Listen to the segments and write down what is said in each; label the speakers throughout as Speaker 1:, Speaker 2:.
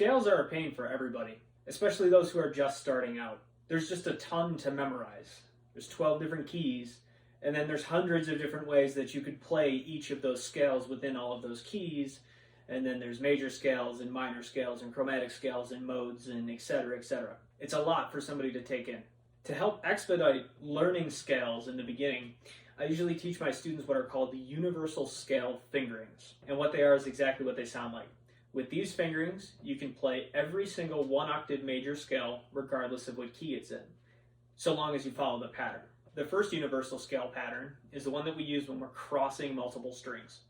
Speaker 1: Scales are a pain for everybody, especially those who are just starting out. There's just a ton to memorize. There's 12 different keys, and then there's hundreds of different ways that you could play each of those scales within all of those keys. And then there's major scales and minor scales and chromatic scales and modes and etc., etc. It's a lot for somebody to take in. To help expedite learning scales in the beginning, I usually teach my students what are called the universal scale fingerings. And what they are is exactly what they sound like. With these fingerings, you can play every single one-octave major scale regardless of what key it's in, so long as you follow the pattern. The first universal scale pattern is the one that we use when we're crossing multiple strings.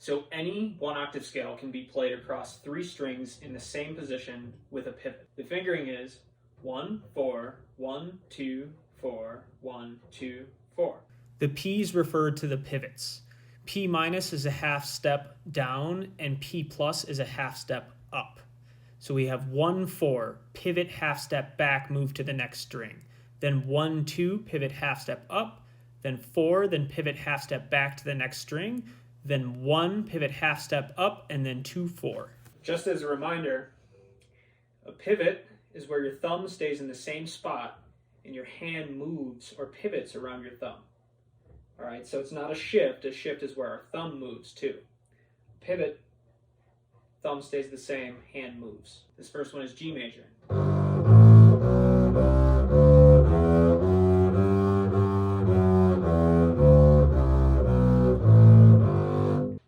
Speaker 1: So any one-octave scale can be played across 3 strings in the same position with a pivot. The fingering is 1, 4, 1, 2, 4, 1, 2, 4. The P's refer to the pivots. P minus is a half step down and P plus is a half step up. So we have 1, 4, pivot half step back, move to the next string. Then 1, 2, pivot half step up. Then 4, then pivot half step back to the next string. Then 1, pivot half step up, and then 2, 4. Just as a reminder, a pivot is where your thumb stays in the same spot and your hand moves or pivots around your thumb. All right, so it's not a shift. A shift is where our thumb moves too. Pivot, thumb stays the same, hand moves. This first one is G major.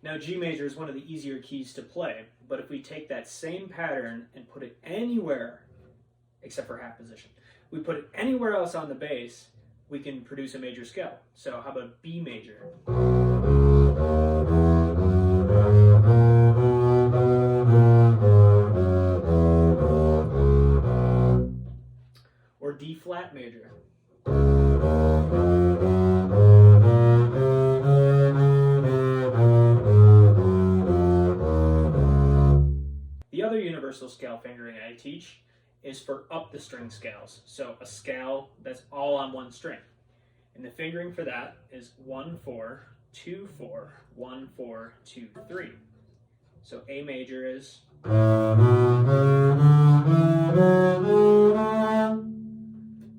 Speaker 1: Now G major is one of the easier keys to play, but if we take that same pattern and put it anywhere, except for half position, we put it anywhere else on the bass, we can produce a major scale. So how about B major? Or D flat major. The other universal scale fingering I teach is for up the string scales. So a scale that's all on one string. And the fingering for that is 1, 4, 2, 4, 1, 4, 2, 3. So A major is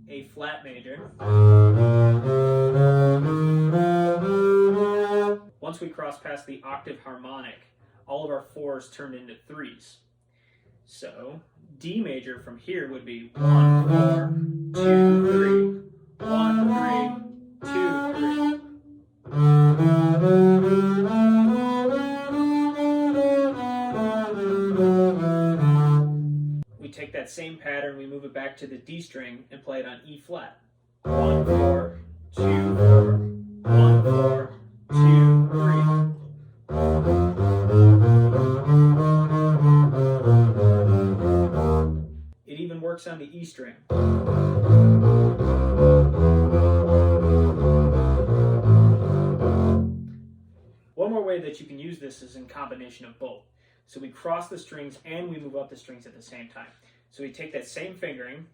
Speaker 1: A flat major. Once we cross past the octave harmonic, all of our 4s turned into 3s. So D major from here would be 1, 4, 2, 3, 1, 3, 2, 3. We take that same pattern, we move it back to the D string and play it on E flat. 1, 4, 2, 4, 1, 4, 2, 3. It even works on the E string. One more way that you can use this is in combination of both. So we cross the strings and we move up the strings at the same time. So we take that same fingering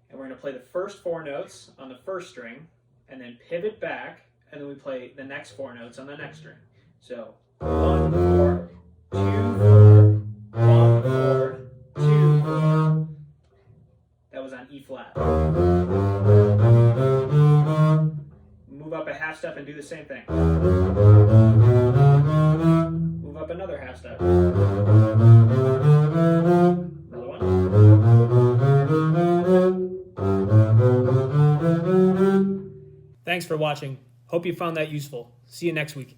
Speaker 1: and we're going to play the first 4 notes on the first string and then pivot back and then we play the next 4 notes on the next string. So 1, 4, 2, 4, 1, 4, 2, 4. That was on E flat. Move up a half step and do the same thing. Move up another half step. Another one. Thanks for watching. Hope you found that useful. See you next week.